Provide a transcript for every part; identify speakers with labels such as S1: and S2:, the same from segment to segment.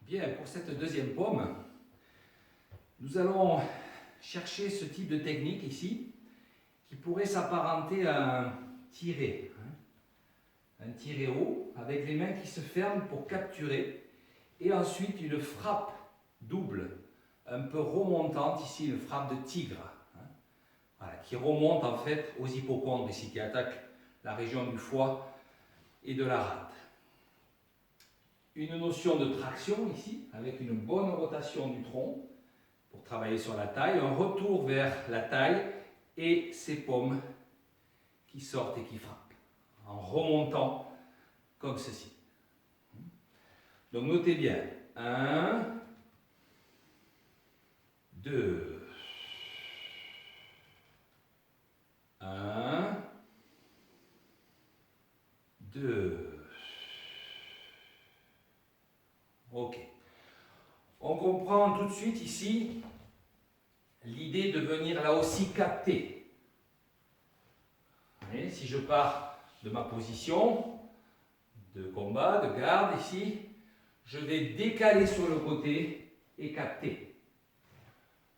S1: Bien, pour cette deuxième pomme, nous allons chercher ce type de technique ici, qui pourrait s'apparenter à un tiré. Un tiré haut, avec les mains qui se ferment pour capturer, et ensuite une frappe double, un peu remontante, ici une frappe de tigre, voilà, qui remonte en fait aux hypochondres ici, qui attaquent la région du foie et de la rate. Une notion de traction ici, avec une bonne rotation du tronc, pour travailler sur la taille, un retour vers la taille, et ces pommes qui sortent et qui frappent, en remontant comme ceci. Donc notez bien, 1, 2, 1, 2, ok. On comprend tout de suite ici l'idée de venir là aussi capter. Et si je pars de ma position de combat, de garde ici, je vais décaler sur le côté et capter.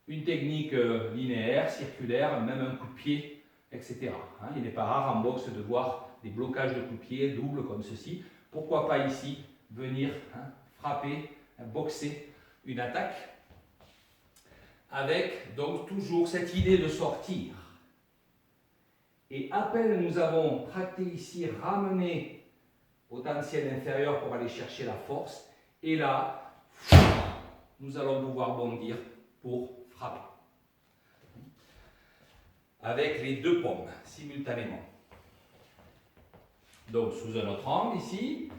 S1: Une technique linéaire, circulaire, même un coup de pied, etc. Il n'est pas rare en boxe de voir des blocages de coups de pied doubles comme ceci. Pourquoi pas ici venir frapper, boxer une attaque avec donc toujours cette idée de sortir. Et à peine nous avons tracté ici, ramené potentiel inférieur pour aller chercher la force, et là, nous allons pouvoir bondir pour frapper. Avec les deux pommes, simultanément. Donc, sous un autre angle, ici.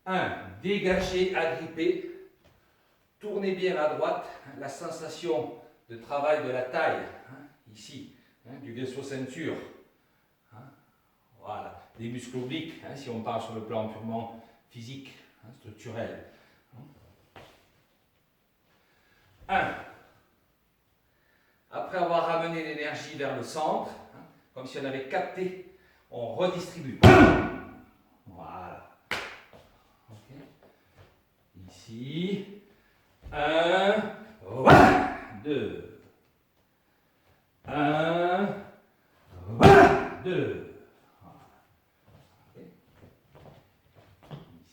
S1: 1. Dégager, agripper. Tournez bien à droite, la sensation de travail de la taille, ici, du vaisseau ceinture. Voilà, des muscles obliques, si on parle sur le plan purement physique, structurel. 1. Après avoir ramené l'énergie vers le centre, comme si on avait capté, on redistribue. Voilà. Okay. Ici. 1, 2. 1, 2.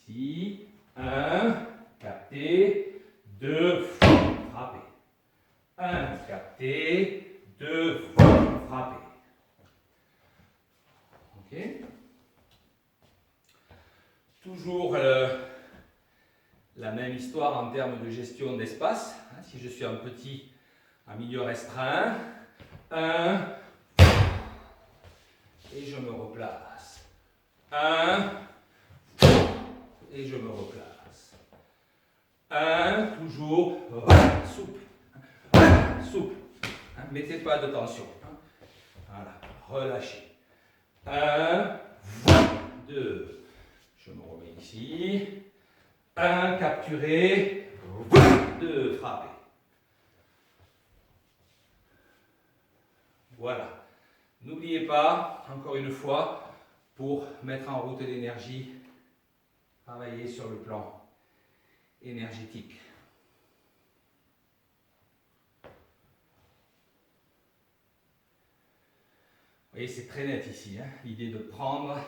S1: Ici, 1, capté, 2, frappé. 1, capté, 2, frappé. Ok. Toujours la même histoire en termes de gestion d'espace. Si je suis un milieu restreint, 1, et je me replace. 1, et je me replace. 1, toujours souple. Souple. Mettez pas de tension. Voilà, relâchez. 1, 2. Je me remets ici. 1, capturé. 2, frappé. Voilà. N'oubliez pas, encore une fois, pour mettre en route l'énergie, travailler sur le plan énergétique. Vous voyez, c'est très net ici, l'idée de prendre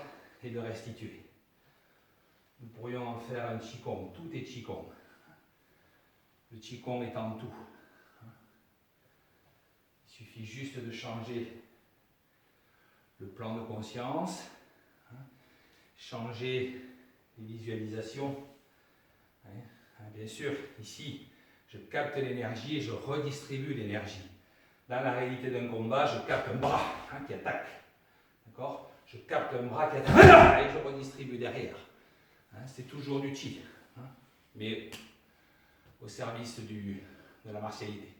S1: et de restituer. Nous pourrions en faire un Qigong, tout est Qigong. Le Qigong est en tout. Il suffit juste de changer le plan de conscience, changer les visualisations. Bien sûr, ici, je capte l'énergie et je redistribue l'énergie. Dans la réalité d'un combat, je capte un bras qui attaque. D'accord ? Je capte un bras qui attaque et je redistribue derrière. C'est toujours du chi, mais au service de la martialité.